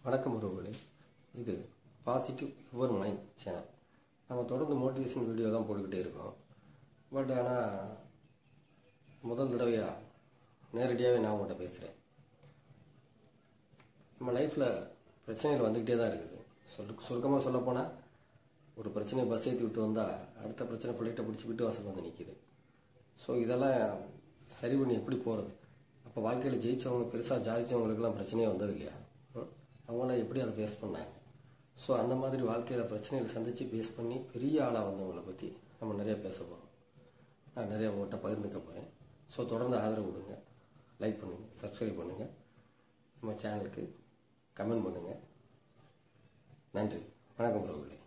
வணக்கம் உறவுகளே. இது பாசிட்டிவ் யுவர் மைண்ட் சேனல். நம்ம தொடர்ந்து மோட்டிவேஷன் வீடியோ தான் போட்டுக்கிட்டே இருக்கோம். பட் ஆனால் முதல் தடவையாக நேரடியாகவே நான் உங்கள்கிட்ட பேசுகிறேன். நம்ம லைஃப்பில் பிரச்சனைகள் வந்துக்கிட்டே தான் இருக்குது. சுருக்கமாக சொல்லப்போனால் ஒரு பிரச்சனையை பஸ் ஏற்றி விட்டு வந்தால் அடுத்த பிரச்சனை ஃப்ளைட்டை பிடிச்சி விட்டு வாசல் வந்து நிற்கிது. ஸோ இதெல்லாம் சரி பண்ணி எப்படி போகிறது? அப்போ வாழ்க்கையில் ஜெயித்தவங்க பெருசாக ஜாதித்தவங்களுக்கெல்லாம் பிரச்சனையே வந்தது இல்லையா? அவங்களாம் எப்படி அதை ஃபேஸ் பண்ணாங்க? ஸோ அந்த மாதிரி வாழ்க்கையில் பிரச்சனைகளை சந்தித்து ஃபேஸ் பண்ணி பெரிய ஆளாக வந்தவங்களை பற்றி நம்ம நிறையா பேச போகிறோம். நான் நிறையா உங்கள்கிட்ட பகிர்ந்துக்க போகிறேன். ஸோ தொடர்ந்து ஆதரவு கொடுங்க, லைக் பண்ணுங்கள், சப்ஸ்கிரைப் பண்ணுங்கள், நம்ம சேனலுக்கு கமெண்ட் பண்ணுங்கள். நன்றி. வணக்கம் உறவுகளே.